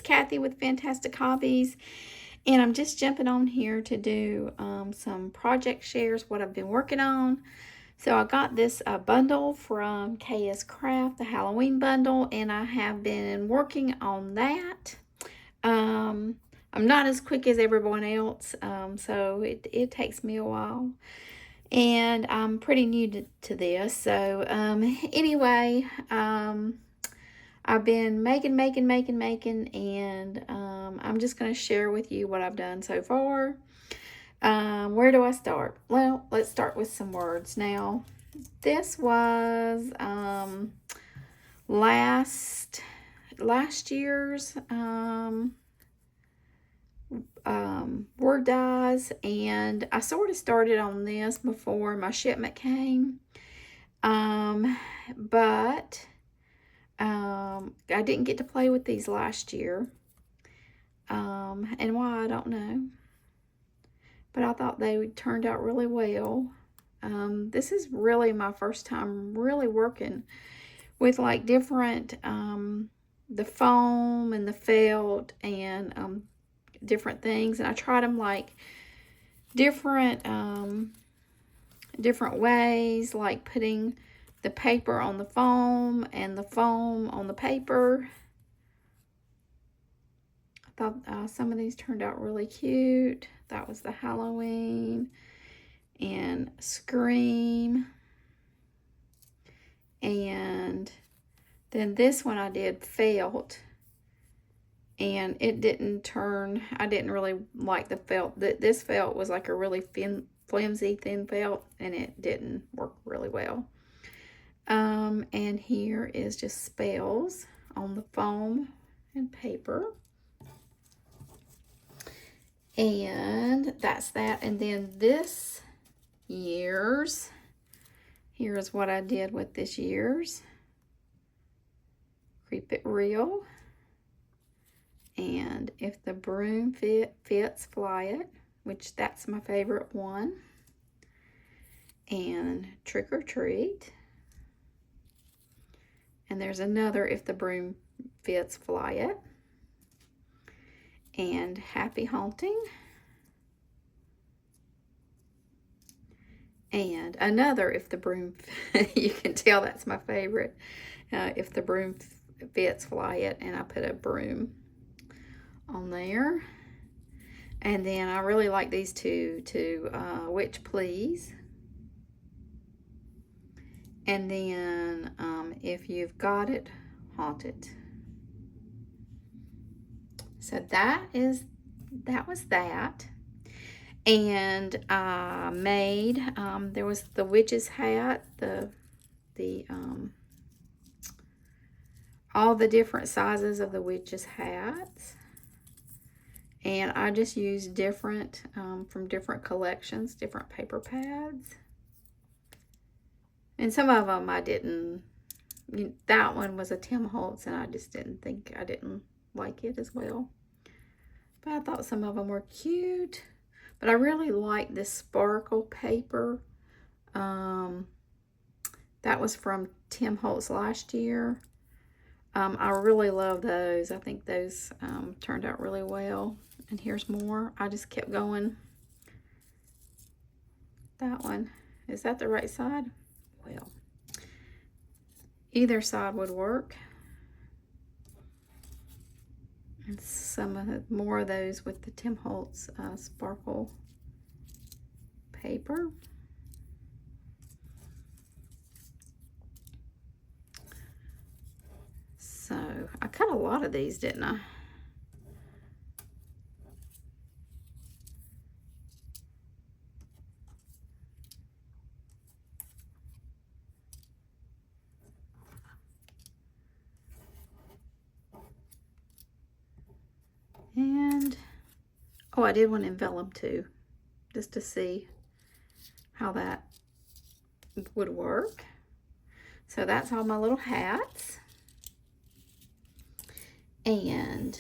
Kathy with Fantastic Hobbies, and I'm just jumping on here to do some project shares, what I've been working on. So I got this bundle from KSCraft, the Halloween bundle, and I have been working on that. I'm not as quick as everyone else, so it takes me a while. And I'm pretty new to this. So anyway, I've been making, and I'm just going to share with you what I've done so far. Where do I start? Well, let's start with some words. Now, this was last year's word dies, and I sort of started on this before my shipment came, but I didn't get to play with these last year, and why I don't know, but I thought they turned out really well. This is really my first time really working with like different the foam and the felt and different things, and I tried them like different ways, like putting the paper on the foam and the foam on the paper. I thought some of these turned out really cute. That was the Halloween and Scream, and then this one I did felt, and it didn't turn. I didn't really like the felt. This felt was like a really flimsy, thin felt, and it didn't work really well. And here is just spells on the foam and paper. And that's that. And then this year's, here's what I did with this year's. Creep It Real. And If the Broom Fits, Fly It, which that's my favorite one. And Trick or Treat. And there's another If the Broom Fits, Fly It. And Happy Haunting. And another If the Broom, you can tell that's my favorite. If the Broom Fits, Fly It. And I put a broom on there. And then I really like these two, Witch Please. And then If You've Got It, Haunt It. So that was that. And I made, there was the witch's hat, all the different sizes of the witch's hats. And I just used different, from different collections, different paper pads. And some of them I didn't, that one was a Tim Holtz, and I just didn't like it as well. But I thought some of them were cute. But I really like this sparkle paper. That was from Tim Holtz last year. I really love those. I think those turned out really well. And here's more. I just kept going. That one. Is that the right side? Well, either side would work. And some more of those with the Tim Holtz sparkle paper. So I cut a lot of these, didn't I? And, oh, I did want to envelop too, just to see how that would work. So that's all my little hats. And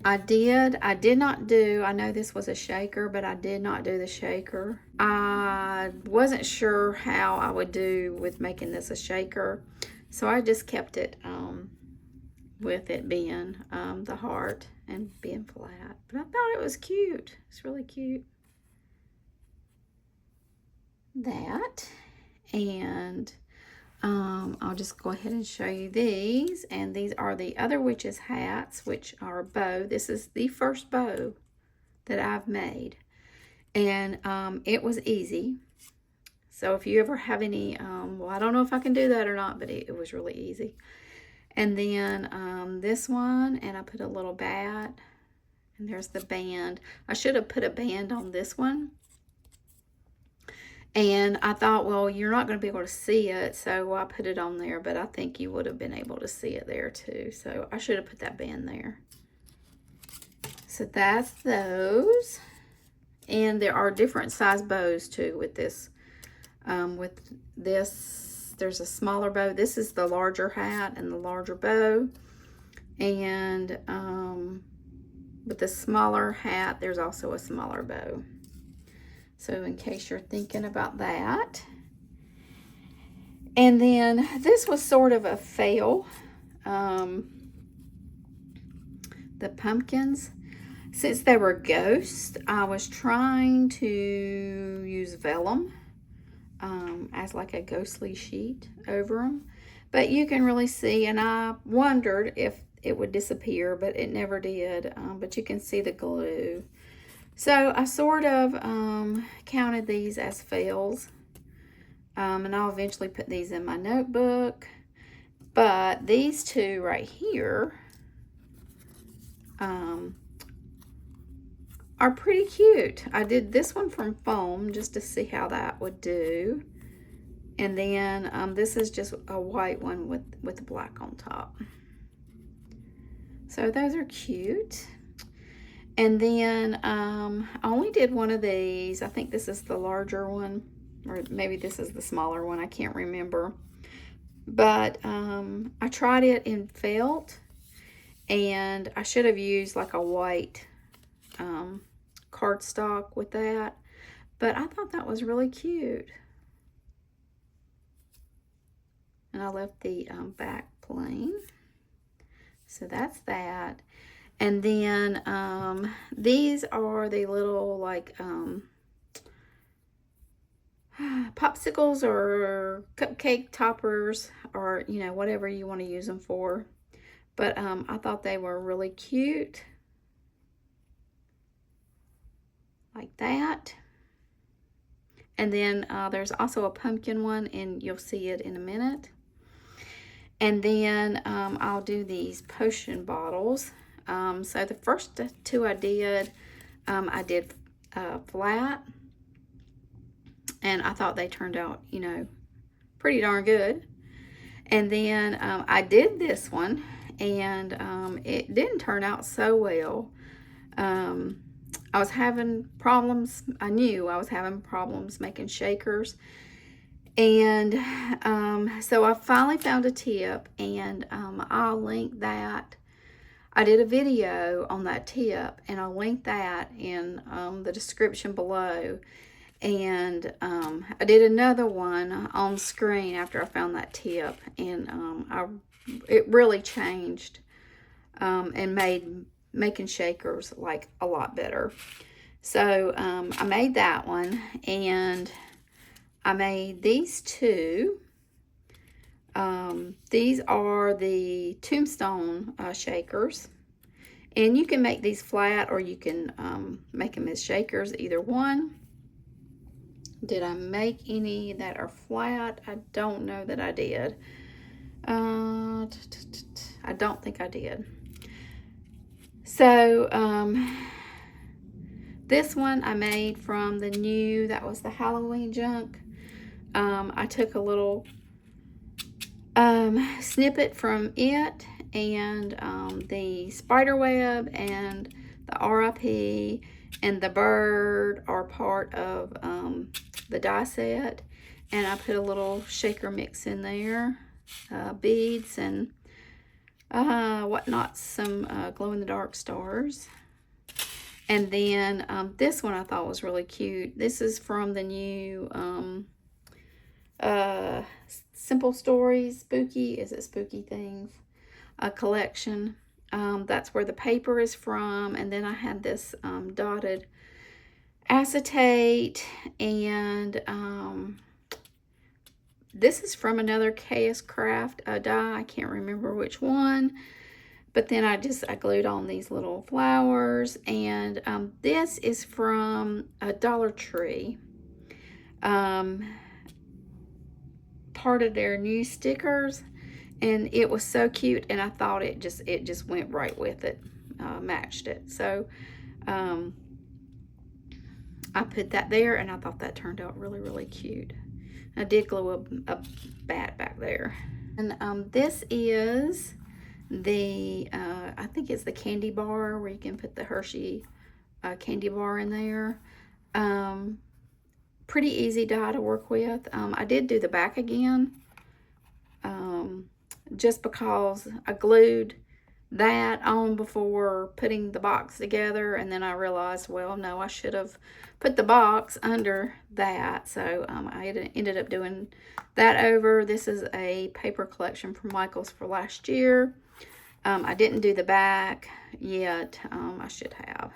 I did not do, I know this was a shaker, but I did not do the shaker. I wasn't sure how I would do with making this a shaker, so I just kept it with it being the heart and being flat. But I thought it was cute. It's really cute. That. And I'll just go ahead and show you these. And these are the other witches' hats, which are a bow. This is the first bow that I've made. And it was easy. So if you ever have any, well, I don't know if I can do that or not, but it was really easy. And then this one, and I put a little bat, and there's the band. I should have put a band on this one. And I thought, well, you're not going to be able to see it, so I put it on there, but I think you would have been able to see it there too. So I should have put that band there. So that's those. And there are different size bows too with this. There's a smaller bow. This is the larger hat and the larger bow. And with the smaller hat, there's also a smaller bow. So in case you're thinking about that. And then this was sort of a fail. The pumpkins, since they were ghosts, I was trying to use vellum as like a ghostly sheet over them. But you can really see, and I wondered if it would disappear, but it never did. But you can see the glue. So I sort of counted these as fails. And I'll eventually put these in my notebook. But these two right here are pretty cute. I did this one from foam just to see how that would do. And then this is just a white one with black on top. So those are cute. And then I only did one of these. I think this is the larger one, or maybe this is the smaller one. I can't remember. But I tried it in felt, and I should have used like a white cardstock with that. But I thought that was really cute. And I left the back plain. So that's that. And then these are the little like popsicles or cupcake toppers, or you know, whatever you want to use them for. But I thought they were really cute. Like that. And then there's also a pumpkin one, and you'll see it in a minute. And then I'll do these potion bottles. So the first two I did flat, and I thought they turned out, you know, pretty darn good. And then I did this one, and it didn't turn out so well. I was having problems. I knew I was having problems making shakers. And so I finally found a tip, and I'll link that. I did a video on that tip, and I'll link that in the description below. And I did another one on screen after I found that tip, and it really changed and made making shakers like a lot better. So I made that one, and I made these two. These are the tombstone shakers, and you can make these flat, or you can make them as shakers, either one. Did I make any that are flat? I don't know that I did. I don't think I did. So this one I made from the new, that was the Halloween junk. I took a little snippet from it, and the spider web and the RIP and the bird are part of the die set, and I put a little shaker mix in there, beads and whatnot, some glow-in-the-dark stars. And then this one I thought was really cute. This is from the new Simple Stories, Spooky, is it Spooky Things? collection. That's where the paper is from. And then I had this dotted acetate, and this is from another KSCraft die. I can't remember which one. But then I glued on these little flowers. And this is from a Dollar Tree. Part of their new stickers. And it was so cute. And I thought it just went right with it. Matched it. So I put that there, and I thought that turned out really, really cute. I did glue a bat back there. And this is the, I think it's the candy bar, where you can put the Hershey candy bar in there. Pretty easy die to work with. I did do the back again, just because I glued that on before putting the box together, and then I realized, well, no, I should have put the box under that. So I ended up doing that over. This is a paper collection from Michael's for last year. I didn't do the back yet. I should have,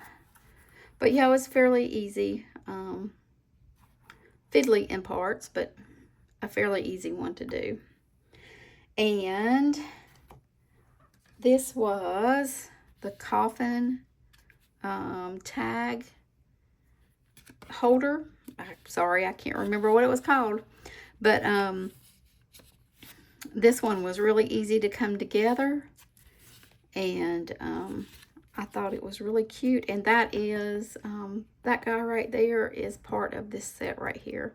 but yeah, it was fairly easy, fiddly in parts, but a fairly easy one to do. And this was the coffin tag holder. Sorry, I can't remember what it was called. But this one was really easy to come together. And I thought it was really cute. And that is, that guy right there is part of this set right here.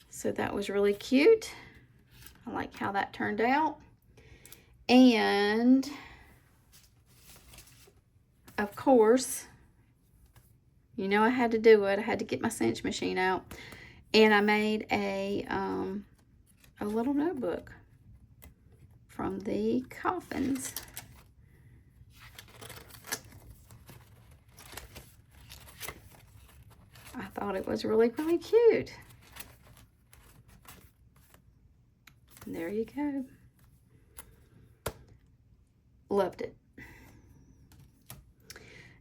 So that was really cute. I like how that turned out. And of course, you know I had to do it. I had to get my cinch machine out. And I made a little notebook from the coffins. I thought it was really, really cute. And there you go. Loved it.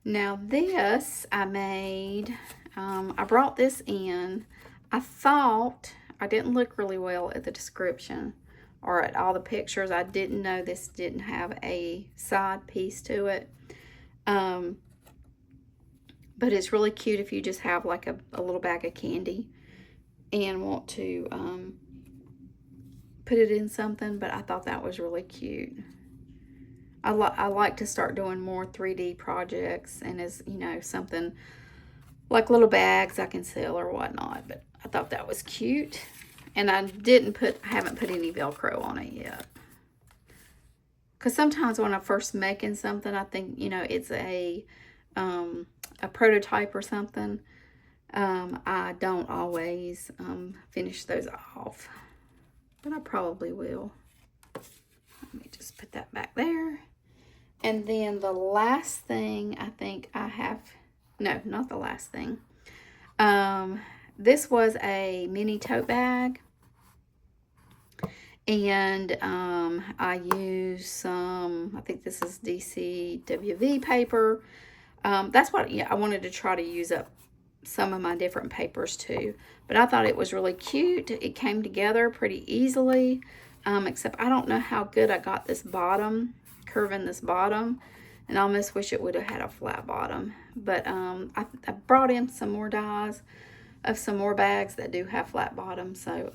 Now this I made, I brought this in. I thought I didn't look really well at the description or at all the pictures. I didn't know this didn't have a side piece to it. But it's really cute if you just have like a little bag of candy and want to put it in something. But I thought that was really cute. I like to start doing more 3D projects, and as you know, something like little bags I can sell or whatnot. But I thought that was cute. And I haven't put any Velcro on it yet. Because sometimes when I'm first making something, I think, you know, it's a prototype or something. I don't always finish those off. But I probably will. Let me just put that back there. And then the last thing I think I have, no, not the last thing. This was a mini tote bag. And I used some, I think this is DCWV paper. That's what, yeah, I wanted to try to use up some of my different papers too. But I thought it was really cute. It came together pretty easily. Except I don't know how good I got this bottom, curving this bottom. And I almost wish it would have had a flat bottom. But I brought in some more dies of some more bags that do have flat bottoms. So,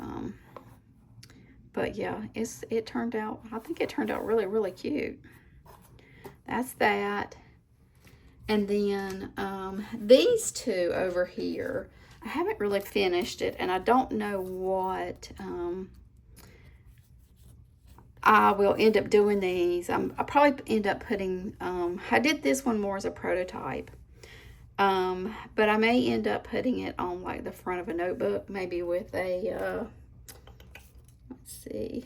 but yeah, it turned out, I think it turned out really, really cute. That's that. And then these two over here, I haven't really finished it, and I don't know what I will end up doing these. I'll probably end up putting, I did this one more as a prototype. But I may end up putting it on like the front of a notebook, maybe with a, let's see,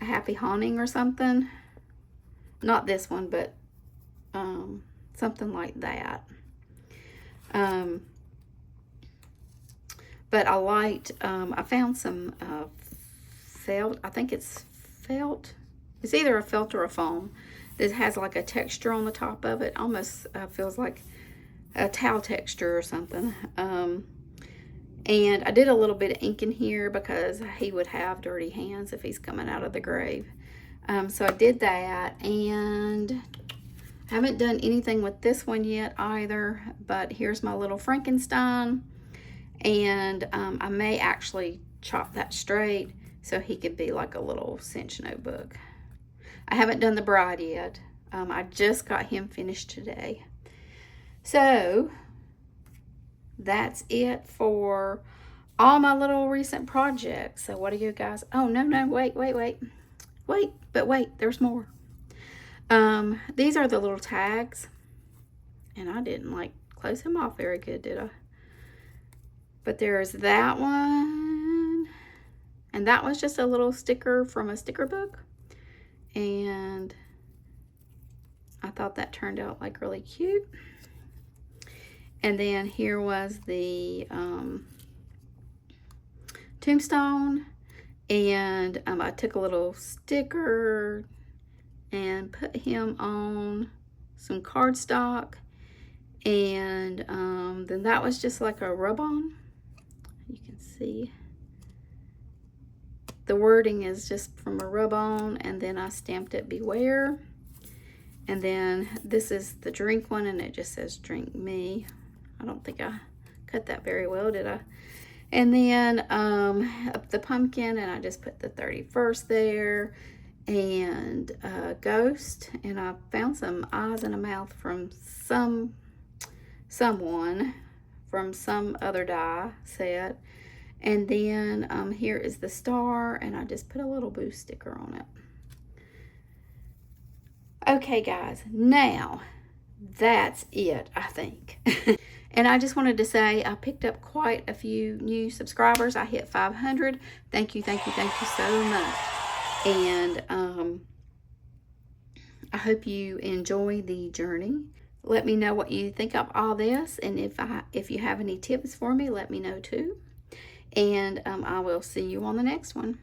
a happy haunting or something. Not this one, but something like that. But I liked, I found some felt. I think it's felt. It's either a felt or a foam. This has like a texture on the top of it. Almost feels like a towel texture or something. And I did a little bit of ink in here because he would have dirty hands if he's coming out of the grave. So I did that, and I haven't done anything with this one yet either, but here's my little Frankenstein. And I may actually chop that straight so he could be like a little cinch notebook. I haven't done the bride yet. I just got him finished today. So that's it for all my little recent projects. So what are you guys? Oh, no, wait, there's more. These are the little tags, and I didn't like close him off very good, did I? But there's that one, and that was just a little sticker from a sticker book, and I thought that turned out like really cute. And then here was the tombstone, and I took a little sticker and put him on some cardstock, and then that was just like a rub-on. You can see the wording is just from a rub-on, and then I stamped it beware. And then this is the drink one, and it just says drink me. I don't think I cut that very well, did I? And then up the pumpkin, and I just put the 31st there, and ghost, and I found some eyes and a mouth from someone from some other die set. And then here is the star, and I just put a little boo sticker on it. Okay, guys, now that's it, I think. And I just wanted to say I picked up quite a few new subscribers. I hit 500. Thank you so much. And I hope you enjoy the journey. Let me know what you think of all this, and if you have any tips for me, let me know too. And I will see you on the next one.